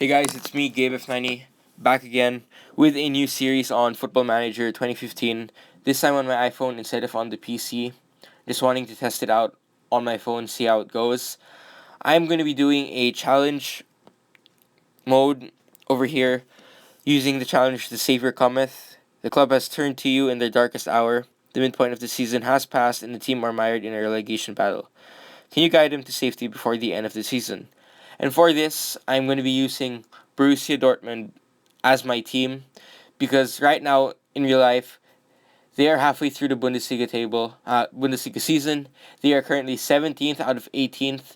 Hey guys, it's me, Gabe F90, back again with a new series on Football Manager 2015. This time on my iPhone instead of on the PC. Just wanting to test it out on my phone, see how it goes. I'm going to be doing a challenge mode over here using the challenge The Savior Cometh. The club has turned to you in their darkest hour. The midpoint of the season has passed and the team are mired in a relegation battle. Can you guide them to safety before the end of the season? And for this, I'm going to be using Borussia Dortmund as my team because right now in real life, they are halfway through the Bundesliga season. They are currently 17th out of 18th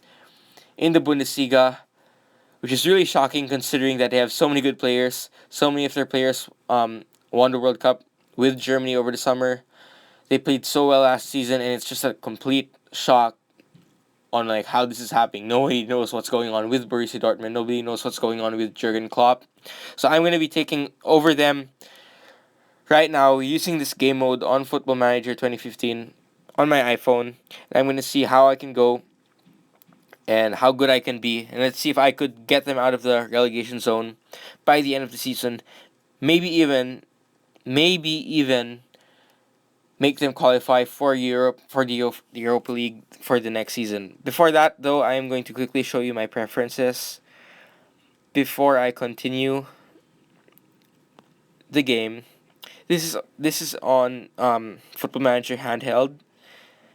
in the Bundesliga, which is really shocking considering that they have so many good players. So many of their players won the World Cup with Germany over the summer. They played so well last season, and it's just a complete shock on like how this is happening. Nobody knows what's going on with Borussia Dortmund. Nobody knows what's going on with Jurgen Klopp. So I'm going to be taking over them right now using this game mode on Football Manager 2015 on my iPhone. And I'm going to see how I can go and how good I can be. And let's see if I could get them out of the relegation zone by the end of the season. Maybe even make them qualify for Europe for the Europa League for the next season. Before that, though, I am going to quickly show you my preferences before I continue the game. This is on Football Manager handheld,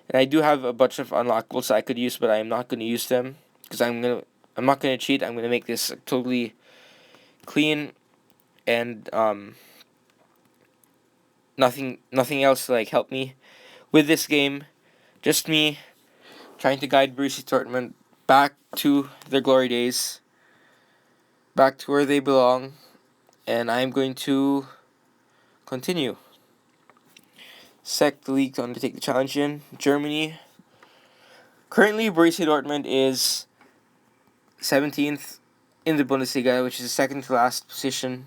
and I do have a bunch of unlockables I could use, but I'm not going to use them because I'm not going to cheat. I'm going to make this totally clean and nothing else to like help me with this game. Just me trying to guide Borussia Dortmund back to their glory days, back to where they belong, and I'm going to continue. Select the league to undertake the challenge in Germany. Currently, Borussia Dortmund is 17th in the Bundesliga, which is the second to last position,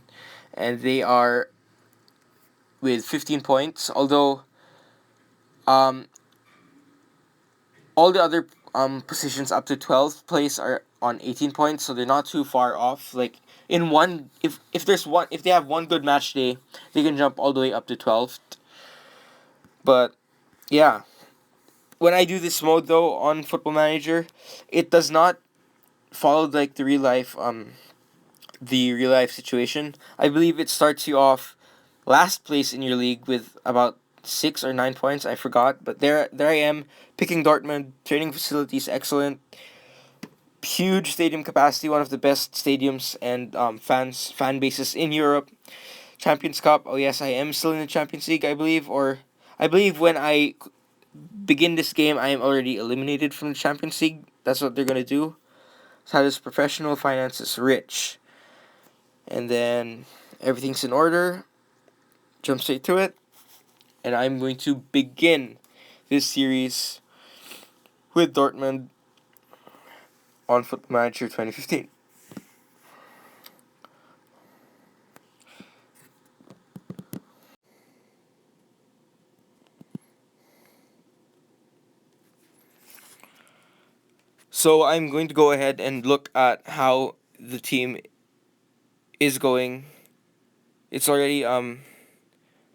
and they are with 15 points. Although, all the other positions up to 12th place are on 18 points, so they're not too far off. Like in one, if they have one good match day, they can jump all the way up to 12th. But yeah, when I do this mode though on Football Manager, it does not follow like the real life situation. I believe it starts you off last place in your league with about 6 or 9 points. I forgot, but there I am picking Dortmund. Training facilities excellent, huge stadium capacity, one of the best stadiums and fan bases in Europe. Champions Cup. Oh yes, I am still in the Champions League, I believe when I begin this game, I am already eliminated from the Champions League. That's what they're gonna do. Status professional, finances rich, and then everything's in order. Jump straight to it, and I'm going to begin this series with Dortmund on Football Manager 2015. So I'm going to go ahead and look at how the team is going. It's already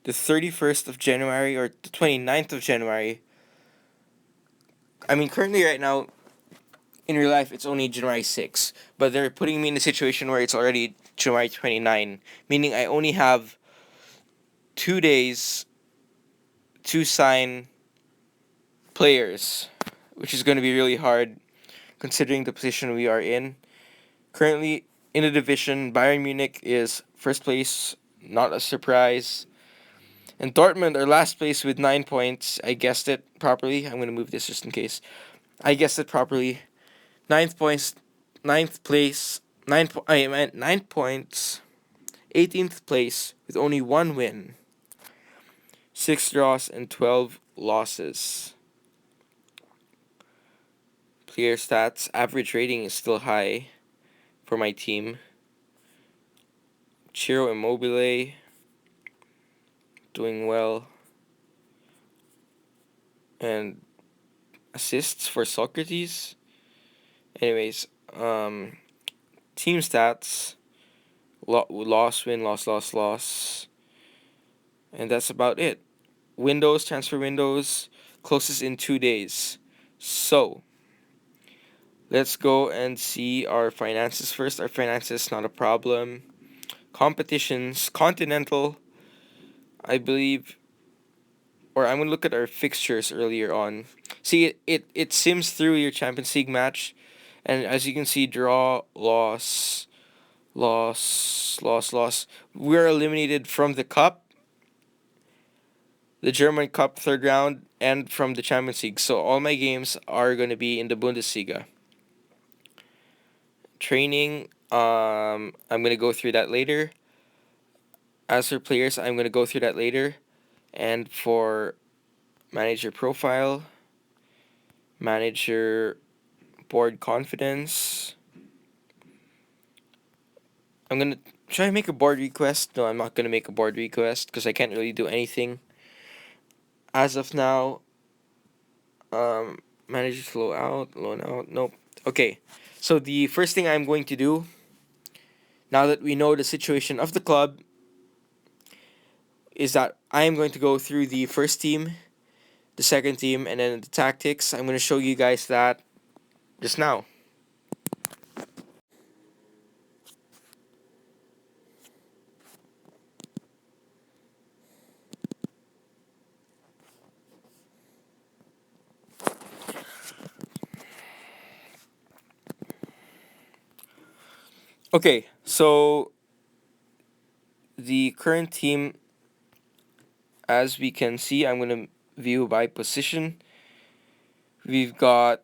the 31st of January or the 29th of January. I mean, currently right now in real life it's only January 6th, but they're putting me in a situation where it's already January 29, meaning I only have 2 days to sign players, which is going to be really hard considering the position we are in. Currently in the division, Bayern Munich is first place, not a surprise. And Dortmund are last place with 9 points. I guessed it properly. I'm going to move this just in case. I guessed it properly. 9th place, 9 points. 18th place with only 1 win. 6 draws and 12 losses. Player stats, average rating is still high for my team. Ciro Immobile doing well. And assists for Socrates. Anyways, team stats. Loss, win, loss, loss, loss. And that's about it. Windows, transfer windows, closes in 2 days. So, let's go and see our finances first. Our finances, not a problem. Competitions, Continental, I believe, or I'm going to look at our fixtures earlier on. See, it sims through your Champions League match, and as you can see, draw, loss, loss, loss, loss. We're eliminated from the Cup, the German Cup third round, and from the Champions League. So all my games are going to be in the Bundesliga. Training, I'm going to go through that later. As for players, I'm going to go through that later. And for manager profile, manager board confidence, I'm going to try to make a board request. No, I'm not going to make a board request because I can't really do anything as of now. Manager flow out, loan out. Nope. Okay. So the first thing I'm going to do, now that we know the situation of the club, is that I am going to go through the first team, the second team, and then the tactics. I'm going to show you guys that just now. Okay, so the current team, as we can see, I'm going to view by position. We've got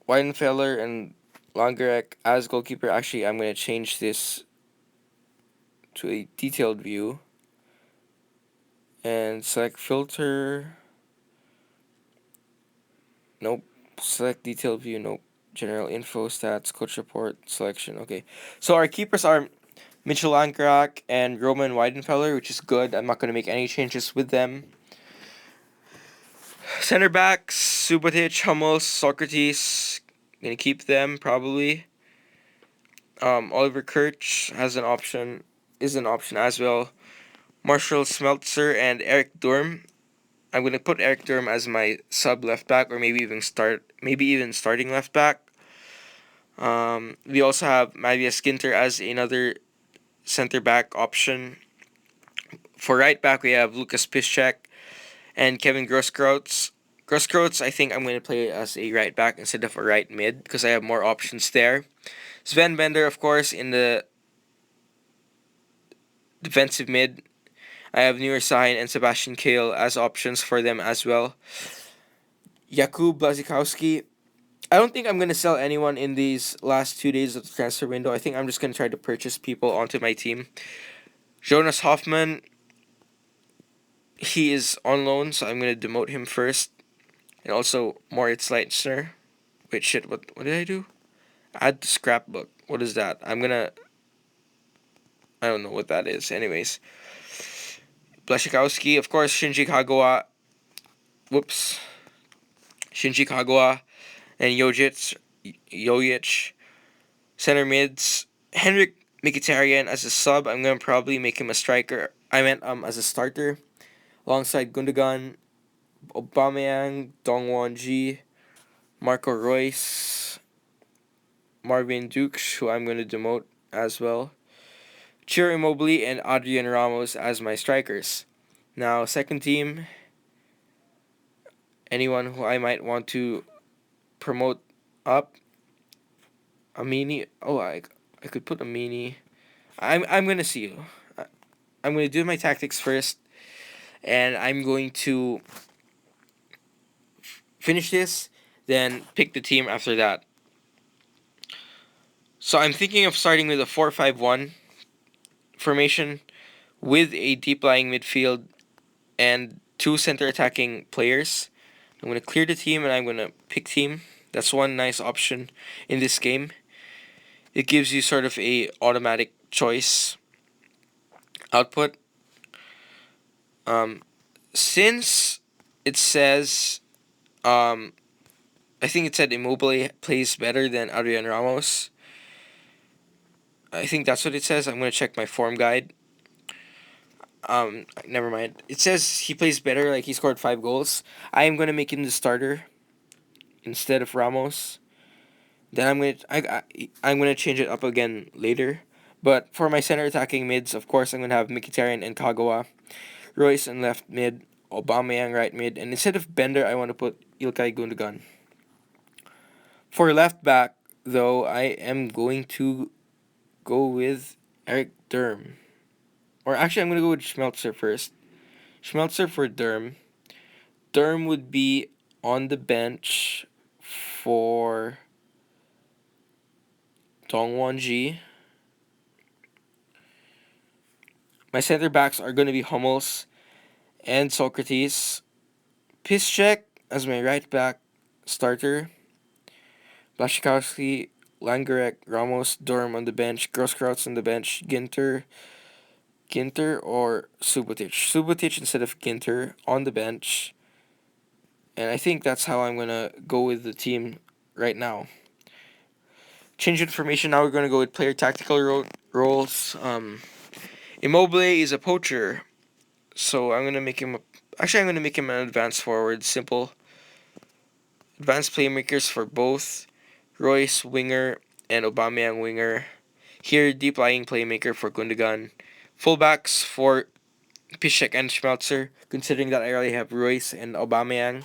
Weidenfeller and Langerek as goalkeeper. Actually, I'm going to change this to a detailed view and select filter. Nope. Select detailed view. Nope. General info, stats, coach report, selection. Okay. So our keepers are Mitchell Langerak and Roman Weidenfeller, which is good. I'm not going to make any changes with them. Center backs, Subotic, Hummels, Socrates. Gonna keep them probably. Oliver Kirch is an option as well. Marshall Smeltzer and Eric Durm. I'm gonna put Eric Durm as my sub left back, or maybe even starting left back. We also have Matthias Ginter as another center back option. For right back, we have Lucas Piszczek and Kevin Grosskreutz. Grosskreutz, I think I'm going to play as a right back instead of a right mid because I have more options there. Sven Bender, of course, in the defensive mid. I have Nur Sahin and Sebastian Kehl as options for them as well. Jakub Blaszczykowski. I don't think I'm going to sell anyone in these last 2 days of the transfer window. I think I'm just going to try to purchase people onto my team. Jonas Hoffman, he is on loan, so I'm going to demote him first. And also Moritz Leitzner. Wait, shit, what did I do? Add to scrapbook. What is that? I don't know what that is. Anyways. Blaszczykowski, of course, Shinji Kagawa. Whoops. Shinji Kagawa and Jojic. Center mids. Henrik Mkhitaryan as a sub. I'm going to probably make him a striker. I meant as a starter. Alongside Gundogan, Aubameyang, Dongwon Ji, Marco Reus, Marvin Dukes, who I'm going to demote as well. Ciro Immobile and Adrian Ramos as my strikers. Now, second team, anyone who I might want to promote up. Amini. Oh, I could put Amini. I'm gonna see. I'm gonna do my tactics first, and I'm going to finish this, then pick the team after that. So I'm thinking of starting with a 4-5-1 formation with a deep lying midfield and two center attacking players. I'm going to clear the team and I'm going to pick team. That's one nice option in this game. It gives you sort of a automatic choice output. Since it says, I think it said Immobile plays better than Adrian Ramos. I think that's what it says. I'm gonna check my form guide. Never mind. It says he plays better. Like he scored 5 goals. I am gonna make him the starter instead of Ramos. Then I'm gonna change it up again later. But for my center attacking mids, of course, I'm gonna have Mkhitaryan and Kagawa, Royce in left mid, Aubameyang right mid, and instead of Bender, I want to put Ilkay Gundogan. For left back, though, I am going to go with Eric Durm. Or actually, I'm going to go with Schmelzer first. Schmelzer for Durm. Durm would be on the bench for Dongwon-ji. My center backs are going to be Hummels and Socrates. Piszczek as my right back starter. Blaszczykowski, Langorek, Ramos, Durm on the bench. Grosskreutz on the bench. Ginter or Subotic. Subotic instead of Ginter on the bench. And I think that's how I'm going to go with the team right now. Change information. Now we're going to go with player tactical roles. Immobile is a poacher. So I'm going to make him I'm going to make him an advanced forward. Simple. Advanced playmakers for both Royce winger and Aubameyang winger. Here, deep lying playmaker for Gundogan. Fullbacks for Piszczek and Schmelzer, considering that I already have Royce and Aubameyang.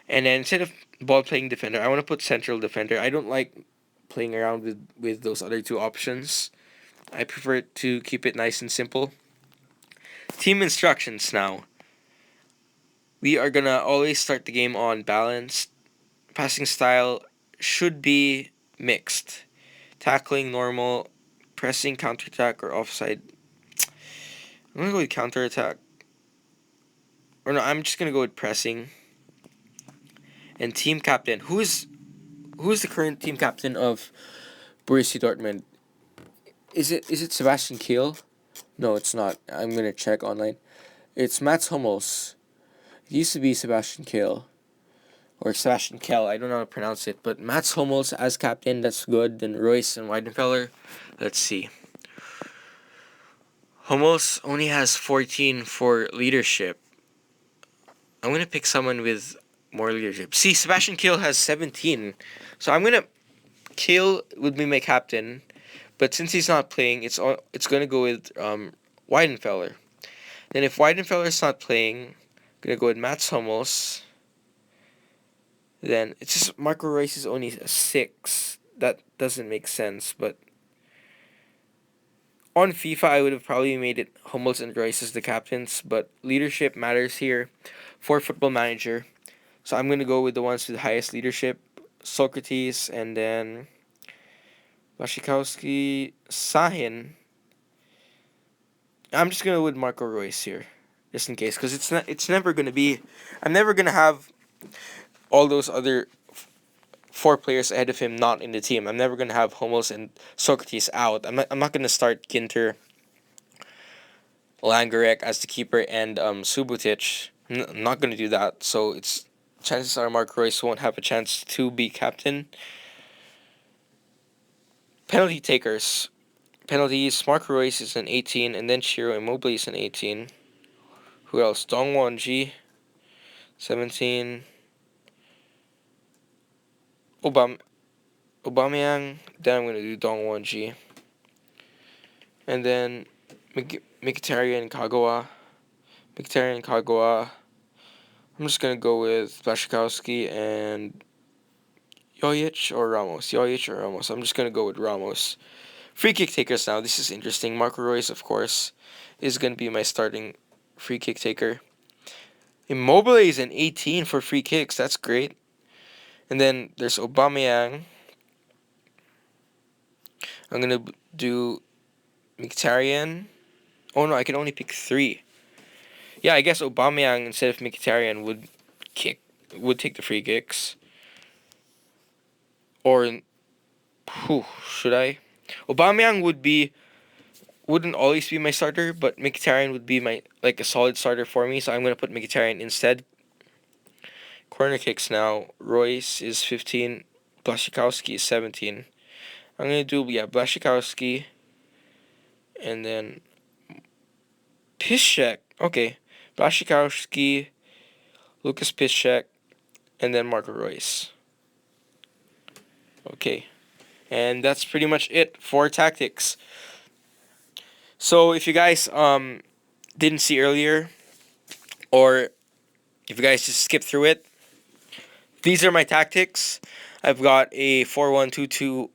And then instead of ball playing defender, I want to put central defender. I don't like playing around with those other two options. I prefer to keep it nice and simple. Team instructions now. We are going to always start the game on balanced. Passing style should be mixed. Tackling normal, pressing counterattack or offside. I'm going to go with counterattack. Or no, I'm just going to go with pressing. And team captain. Who is the current team captain of Borussia Dortmund? Is it Sebastian Kehl? No, it's not. I'm going to check online. It's Mats Hummels. It used to be Sebastian Kehl. Or Sebastian Kehl. I don't know how to pronounce it. But Mats Hummels as captain, that's good. Then Royce and Weidenfeller. Let's see. Hummels only has 14 for leadership. I'm going to pick someone with more leadership. See, Sebastian Kehl has 17. So I'm going to... Kehl would be my captain. But since he's not playing, it's going to go with Weidenfeller. Then if Weidenfeller's not playing, I'm going to go with Mats Hummels. Then it's just Marco Reus is only a 6. That doesn't make sense. But on FIFA, I would have probably made it Hummels and Reus as the captains. But leadership matters here for Football Manager. So I'm going to go with the ones with the highest leadership. Socrates and then Blaszczykowski, Sahin. I'm just going to go with Marco Reus here. Just in case. Because it's never going to be... I'm never going to have all those other 4 players ahead of him not in the team. I'm never going to have Hummels and Socrates out. I'm not going to start Ginter, Langorek as the keeper and Subotic. I'm not going to do that. So chances are Mark Reus won't have a chance to be captain. Penalty takers. Penalties. Mark Reus is an 18, and then Ciro Immobile is an 18. Who else? Dongwon-ji, 17. Aubameyang. Then I'm going to do Dongwon-ji. And then Mkhitaryan and Kagawa. I'm just going to go with Blaszczykowski and Jojic or Ramos. I'm just going to go with Ramos. Free kick takers now. This is interesting. Marco Reus, of course, is going to be my starting free kick taker. Immobile is an 18 for free kicks. That's great. And then there's Aubameyang. I'm going to do Mkhitaryan. Oh no, I can only pick 3. Yeah, I guess Aubameyang instead of Mkhitaryan would take the free kicks. Or should I? Aubameyang wouldn't always be my starter, but Mkhitaryan would be a solid starter for me, so I'm gonna put Mkhitaryan instead. Corner kicks now. Royce is 15. Blaszczykowski is 17. I'm gonna do Blaszczykowski and then Piszczek. Okay, Blaszczykowski, Lucas Piszczek, and then Marco Reus. Okay, and that's pretty much it for tactics. So if you guys didn't see earlier, or if you guys just skip through it, these are my tactics. I've got a 4-1-2-2-1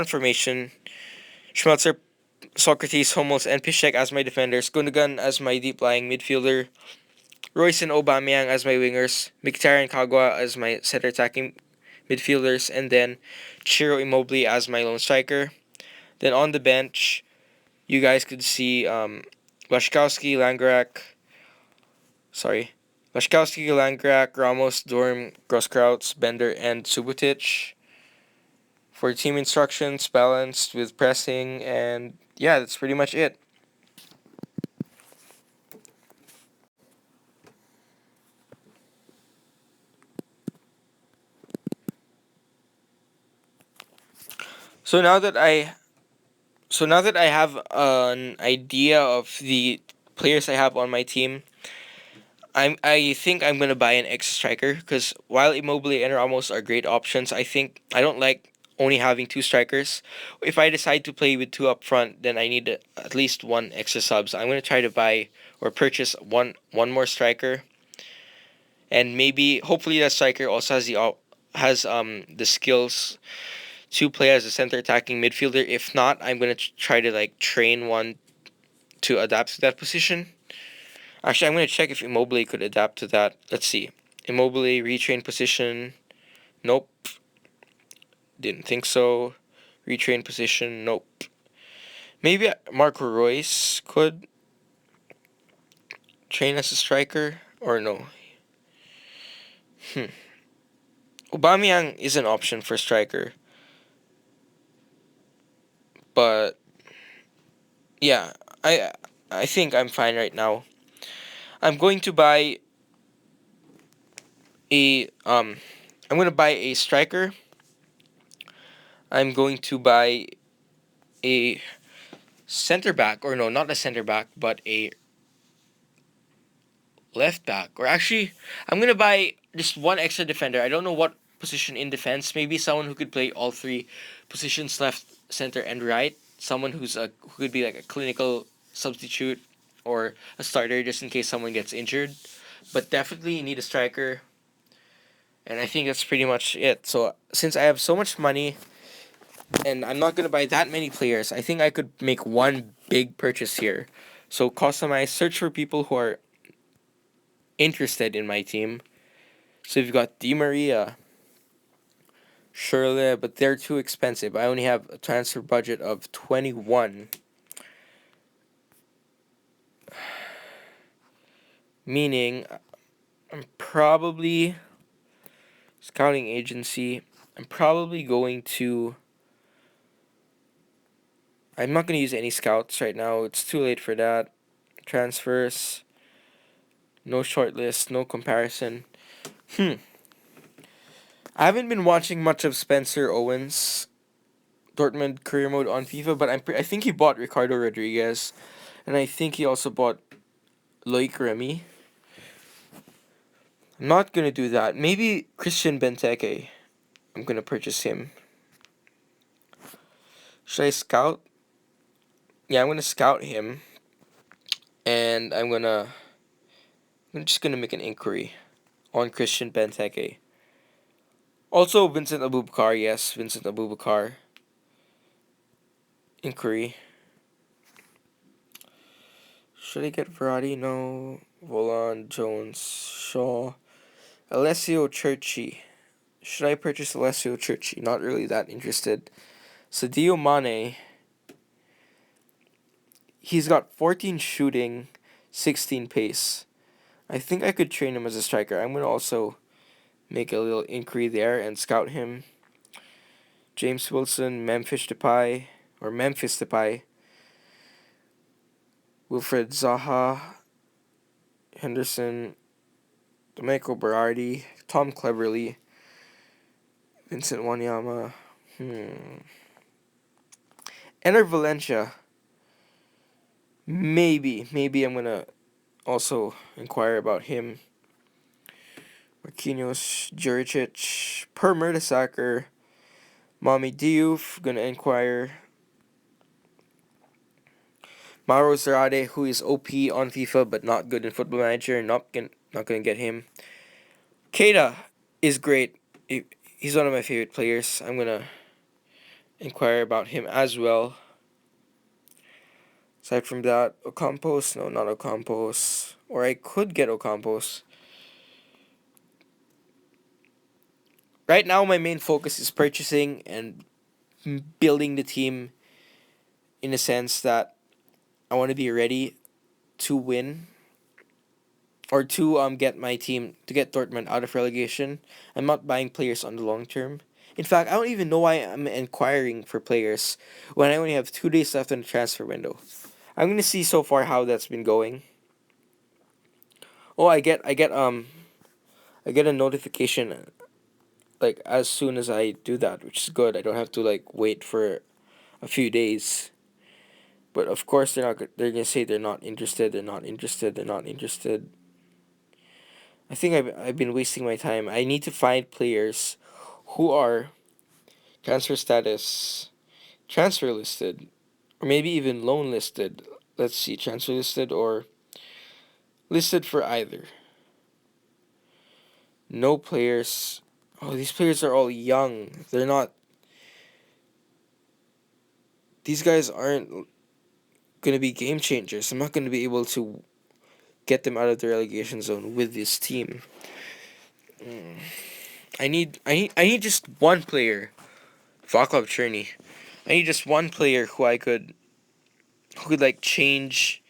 formation. Schmelzer, Socrates, Hummels, and Piszczek as my defenders. Gundogan as my deep-lying midfielder. Royce and Aubameyang as my wingers. Mkhitaryan and Kagawa as my center attacking midfielders. And then Ciro Immobile as my lone striker. Then on the bench, you guys could see Blaszczykowski, Landgraak, Ramos, Dorm, Groskrautz, Bender, and Subotic. For team instructions, balanced with pressing, and yeah, that's pretty much it. So now that I have an idea of the players I have on my team, I think I'm gonna buy an extra striker because while Immobile and Ramos are great options, I don't like only having two strikers. If I decide to play with two up front, then I need at least one extra sub. So I'm gonna try to buy or purchase one more striker, and maybe hopefully that striker also has the skills to play as a center attacking midfielder. If not, I'm gonna try to like train one to adapt to that position. Actually, I'm gonna check if Immobile could adapt to that. Let's see. Immobile retrain position. Nope. Didn't think so. Retrain position. Nope. Maybe Marco Reus could train as a striker or no. Aubameyang is an option for striker, but yeah, I think I'm fine right now. I'm going to buy a I'm gonna buy a striker. I'm going to buy a center back, or no, not a center back, but a left back. Or actually, I'm gonna buy just one extra defender. I don't know what position in defense. Maybe someone who could play all three positions, left, center, and right. Someone who could be like a clinical substitute or a starter just in case someone gets injured. But definitely you need a striker. And I think that's pretty much it. So since I have so much money and I'm not gonna buy that many players, I think I could make one big purchase here. So customize, search for people who are interested in my team. So you've got Di Maria, Shirley, but they're too expensive. I only have a transfer budget of 21. Meaning, I'm probably scouting agency. I'm probably going to. I'm not going to use any scouts right now. It's too late for that. Transfers. No shortlist. No comparison. I haven't been watching much of Spencer Owens' Dortmund career mode on FIFA, but I think he bought Ricardo Rodriguez, and I think he also bought Loic Remy. I'm not gonna do that. Maybe Christian Benteke. I'm gonna purchase him. Should I scout? Yeah, I'm gonna scout him, and I'm just gonna make an inquiry on Christian Benteke. Also, Vincent Abubakar. Yes, Vincent Abubakar. Inquiry. Should I get Verratti? No. Volan, Jones, Shaw, Alessio Churchy. Should I purchase Alessio Churchy? Not really that interested. Sadio Mane. He's got 14 shooting, 16 pace. I think I could train him as a striker. I'm going to also make a little inquiry there and scout him. James Wilson, Memphis Depay, Wilfred Zaha, Henderson, Domenico Berardi, Tom Cleverley, Vincent Wanyama, Ener Valencia. Maybe I'm gonna also inquire about him. Marquinhos, Juricic, per Mertesacker, Mommy Diouf, gonna inquire. Mauro Zarate, who is OP on FIFA but not good in Football Manager, not gonna get him. Keita is great. He's one of my favorite players. I'm gonna inquire about him as well. Aside from that, Ocampos, no, not Ocampos. Or I could get Ocampos. Right now, my main focus is purchasing and building the team in a sense that I want to be ready to win or to get my team to get Dortmund out of relegation. I'm not buying players on the long term. In fact, I don't even know why I'm inquiring for players when I only have 2 days left in the transfer window. I'm gonna see so far how that's been going. Oh, I get a notification like as soon as I do that, which is good. I don't have to like wait for a few days. But of course they're gonna say they're not interested. They're not interested. They're not interested. I think I've been wasting my time. I need to find players who are transfer status transfer listed or maybe even loan listed. Let's see, transfer listed or listed for either. No players. Oh, these players are all young. They're not. These guys aren't going to be game changers. I'm not going to be able to get them out of the relegation zone with this team. I need just one player. Vaclav Cherny. I need just one player who could like change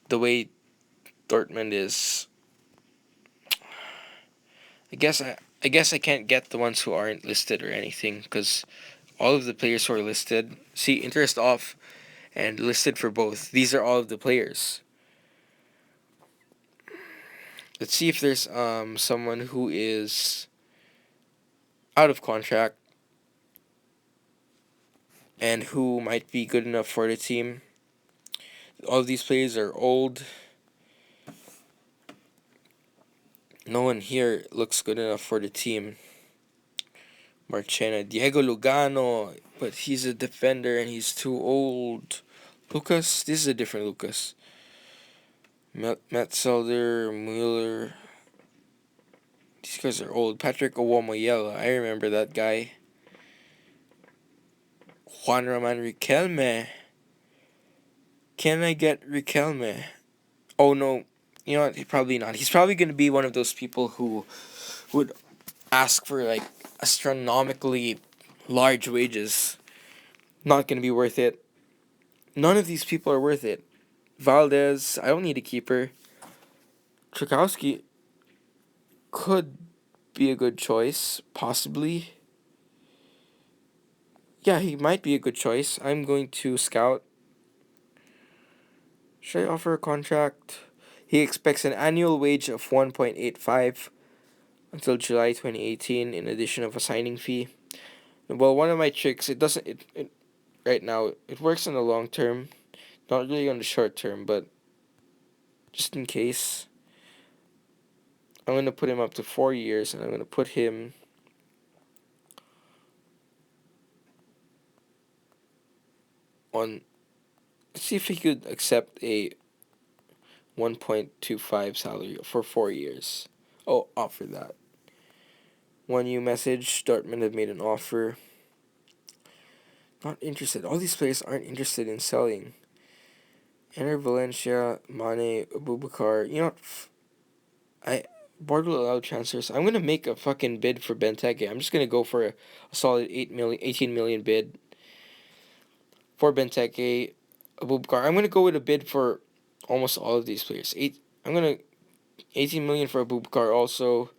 the way Dortmund is. I guess I can't get the ones who aren't listed or anything because all of the players who are listed, see interest off and listed for both. These are all of the players. Let's see if there's someone who is out of contract and who might be good enough for the team. All of these players are old. No one here looks good enough for the team. Marchena, Diego Lugano, but he's a defender and he's too old. Lucas, this is a different Lucas. Metzelder, Mueller. These guys are old. Patrick Owomoyela, I remember that guy. Juan Roman Riquelme. Can I get Riquelme? Oh no, you know what? Probably not. He's probably going to be one of those people who would ask for like astronomically large wages. Not going to be worth it. None of these people are worth it. Valdez, I don't need a keeper. Tchaikovsky could be a good choice, possibly. Yeah, he might be a good choice. I'm going to scout. Should I offer a contract? He expects an annual wage of 1.85 until July 2018 in addition of a signing fee. Well, one of my tricks, it right now, it works on the long term, not really on the short term, but just in case, I'm going to put him up to 4 years and I'm going to put him on. Let's see if he could accept a 1.25 salary for 4 years. Oh, offer that. One new message. Dortmund have made an offer. Not interested. All these players aren't interested in selling. Enter Valencia, Mane, Abubakar. You know what? Board will allow transfers. I'm gonna make a fucking bid for Benteke. I'm just gonna go for a solid 18 million bid for Benteke, Abubakar. I'm gonna go with a bid for almost all of these players. 18 million for Abubakar also.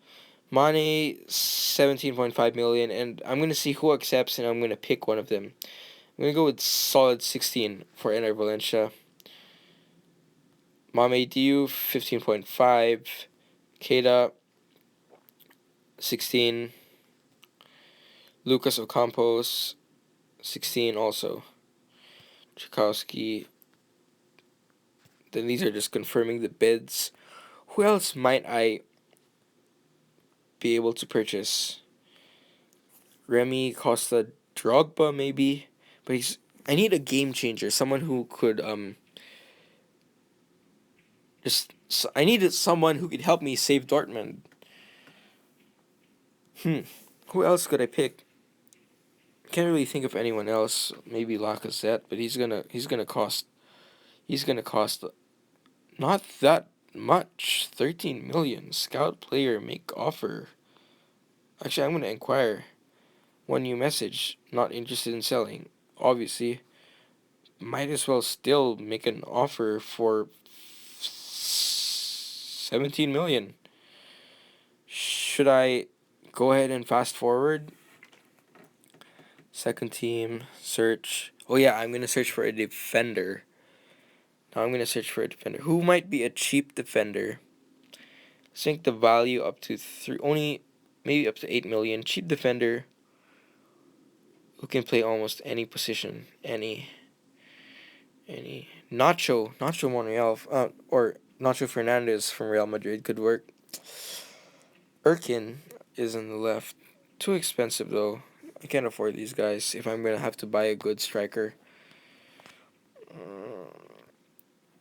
Mane 17.5 million, and I'm gonna see who accepts, and I'm gonna pick one of them. I'm gonna go with solid 16 for Ener Valencia. Mame Diouf 15.5. Keita 16. Lucas Ocampos 16 also. Tchaikovsky Then these are just confirming the bids. Who else might I be able to purchase? Remy Costa Drogba maybe, but I need a game changer, someone who could I needed someone who could help me save Dortmund. Who else could I pick? Can't really think of anyone else. Maybe Lacazette, but he's gonna cost not that much. 13 million. Scout player make offer. Actually, I'm gonna inquire. One new message. Not interested in selling. Obviously, might as well still make an offer for 17 million. Should I go ahead and fast forward? Second team, search. Oh yeah, I'm gonna search for a defender. Now I'm gonna search for a defender. Who might be a cheap defender? Sync the value up to maybe up to 8 million. Cheap defender who can play almost any position. Any. Nacho Monreal, or Nacho Fernandez from Real Madrid could work. Erkin is on the left. Too expensive though. I can't afford these guys if I'm gonna have to buy a good striker.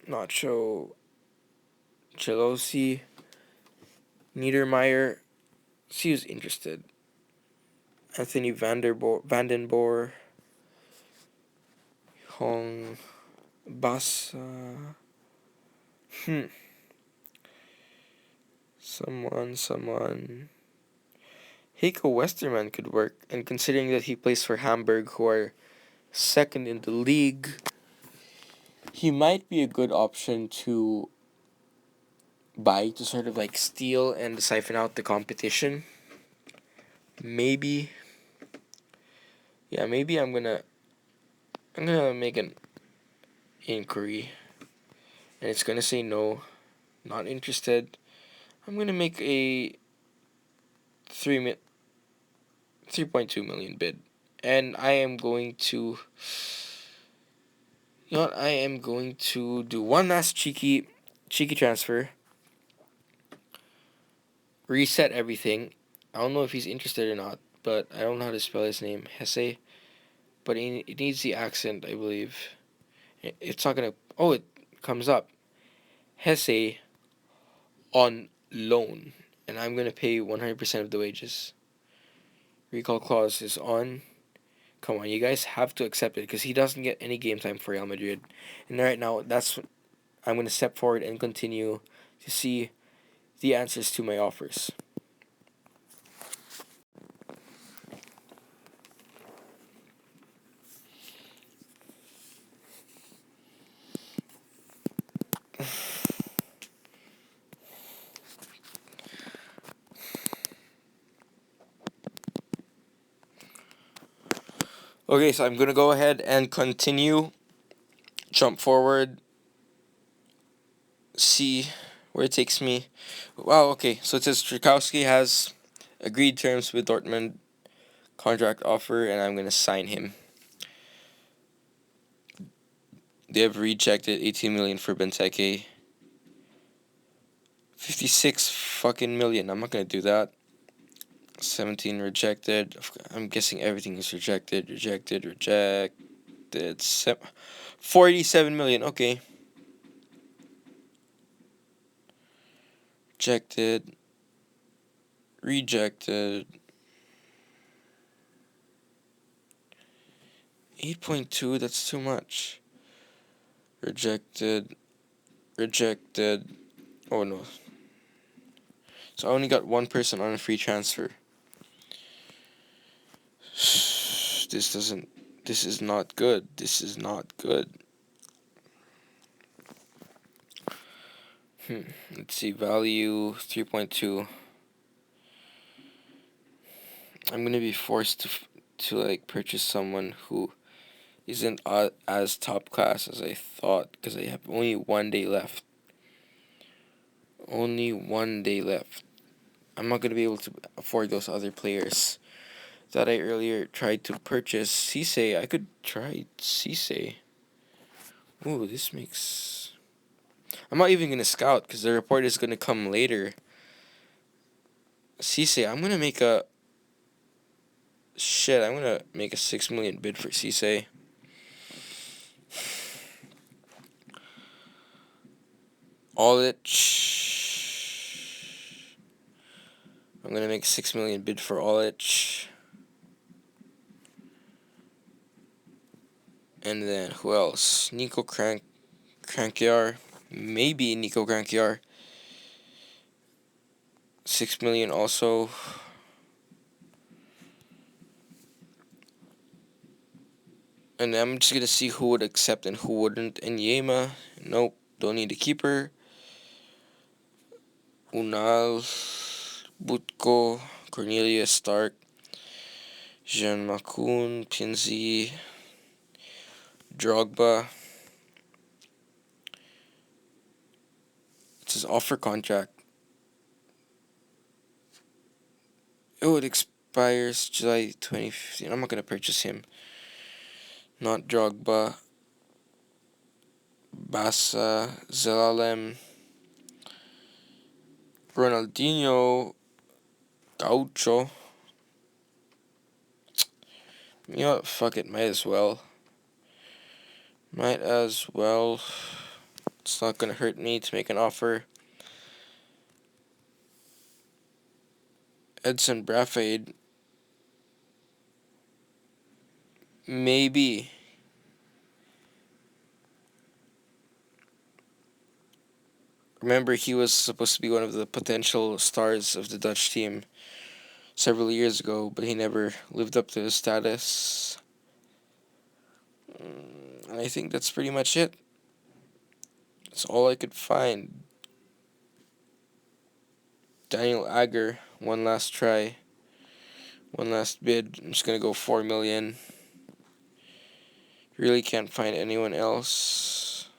Nacho, Chelsea, Niedermeyer. See who's interested. Anthony Vandenborg, Hong, Bassa. Someone. Heiko Westerman could work, and considering that he plays for Hamburg, who are second in the league, he might be a good option to buy to sort of like steal and siphon out the competition. Maybe. Yeah, maybe I'm gonna make an inquiry, and it's gonna say no, not interested. I'm gonna make a 3.2 million bid, and I am going to. You know what? I am going to do one last cheeky transfer. Reset everything. I don't know if he's interested or not, but I don't know how to spell his name. Hesse. But it needs the accent, I believe. It's not gonna. Oh, it comes up. Hesse on loan, and I'm gonna pay 100% of the wages. Recall clause is on. Come on, you guys have to accept it because he doesn't get any game time for Real Madrid, and right now I'm gonna step forward and continue to see the answers to my offers. Okay, so I'm gonna go ahead and continue, jump forward, see where it takes me. Wow, okay, so it says Trikowski has agreed terms with Dortmund, contract offer, and I'm gonna sign him. They have rejected 18 million for Benteke. 56 fucking million. I'm not gonna do that. 17 rejected. I'm guessing everything is rejected. 47 million. Okay. Rejected. Rejected. 8.2. That's too much. Rejected. Rejected. Oh no. So I only got one person on a free transfer. This is not good. This is not good. Let's see, value 3.2. I'm gonna be forced to like purchase someone who isn't as top class as I thought because I have only 1 day left. Only 1 day left. I'm not gonna be able to afford those other players that I earlier tried to purchase. I could try Cisse. Ooh, this makes. I'm not even gonna scout because the report is gonna come later. Cisse, I'm gonna make a shit. I'm gonna make a 6 million bid for Cisse. Olic. I'm gonna make 6 million bid for Olic. And then who else? Nico Crankiar. Maybe Nico Crankiar. 6 million also. And I'm just gonna see who would accept and who wouldn't. And Yema, nope, don't need a keeper. Unal, Butko, Cornelius Stark, Jean Macoun, Pinzi, Drogba. It's his offer contract. Oh, it expires July 2015. I'm not gonna purchase him. Not Drogba. Bassa, Zelalem, Ronaldinho, Gaucho. You know what? Fuck it. Might as well. Might as well. It's not gonna hurt me to make an offer. Edson Braffade. Maybe. Remember, he was supposed to be one of the potential stars of the Dutch team several years ago, but he never lived up to his status. And I think that's pretty much it. That's all I could find. Daniel Agger, one last try. One last bid. I'm just gonna go 4 million. Really can't find anyone else.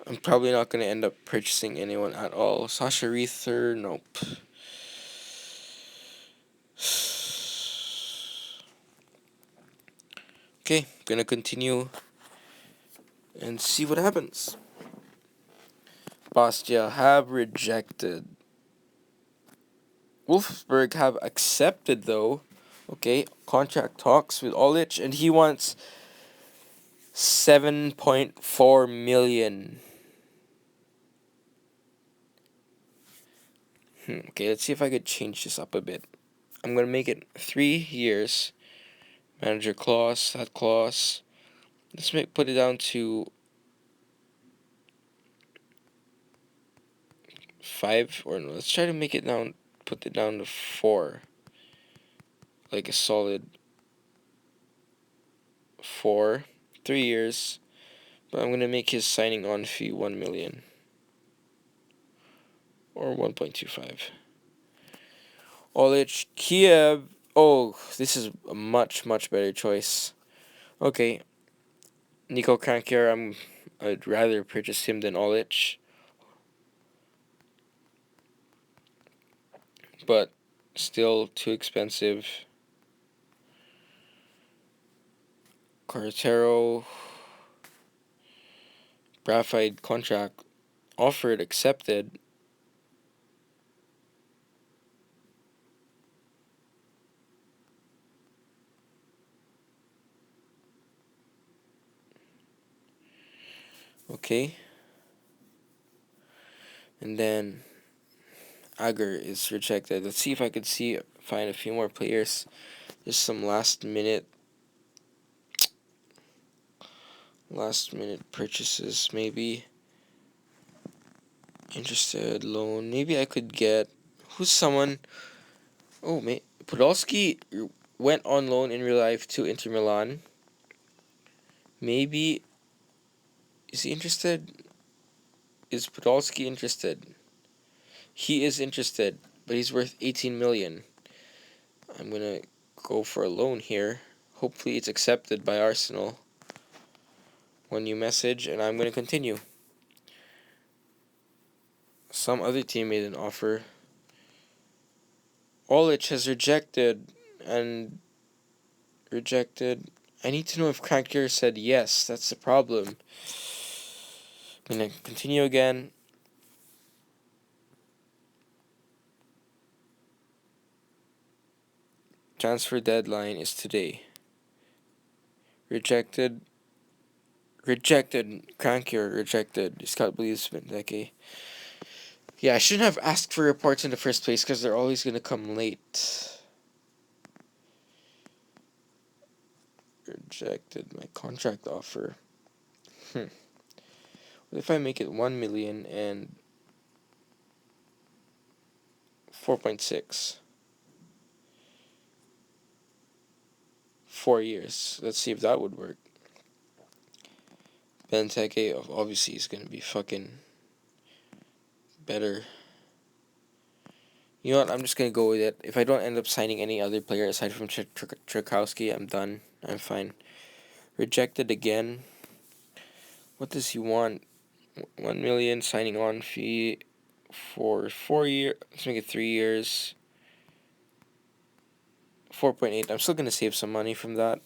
I'm probably not gonna end up purchasing anyone at all. Sasha Reether, nope. Okay, gonna continue and see what happens. Bastia have rejected. Wolfsburg have accepted though. Okay, contract talks with Olic, and he wants 7.4 million. Okay, let's see if I could change this up a bit. I'm gonna make it 3 years. Manager clause, that clause. Let's put it down to 5, or no, let's try to make it down, put it down to 4. Like a solid 4, 3 years. But I'm gonna make his signing on fee 1 million. Or 1.25. Olic, Kiev. Oh, this is a much, much better choice. Okay. Nico Crankier, I'd rather purchase him than Olic. But still too expensive. Cartero. Graphite contract offered, accepted. Okay. And then Agar is rejected. Let's see if I could find a few more players. Just some last minute purchases maybe. Interested loan. Maybe I could get who's someone. Oh, Podolski went on loan in real life to Inter Milan. Maybe is he interested? Is Podolski interested? He is interested, but he's worth 18 million. I'm gonna go for a loan here. Hopefully it's accepted by Arsenal. One new message, and I'm gonna continue. Some other team made an offer. Olic has rejected. I need to know if Crankier said yes. That's the problem. I'm gonna continue again. Transfer deadline is today. Rejected. Rejected. Crankier. Rejected. Scott believes Benteke. Yeah, I shouldn't have asked for reports in the first place because they're always gonna come late. Rejected my contract offer. What if I make it 1 million and 4.6? 4 years. Let's see if that would work. Benteke obviously is gonna be fucking better. You know what? I'm just gonna go with it. If I don't end up signing any other player aside from Tchaikovsky, I'm done. I'm fine. Rejected again. What does he want? 1 million signing on fee for 4 years. Let's make it 3 years. 4.8. I'm still gonna save some money from that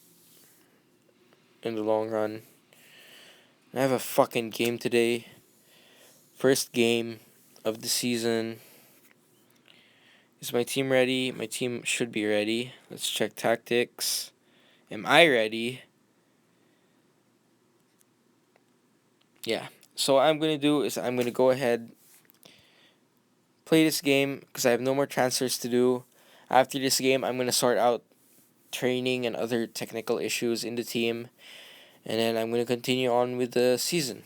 in the long run. I have a fucking game today. First game of the season. Is my team ready? My team should be ready. Let's check tactics. Am I ready? Yeah. So what I'm going to do is I'm going to go ahead, play this game because I have no more transfers to do. After this game, I'm going to sort out training and other technical issues in the team. And then I'm going to continue on with the season.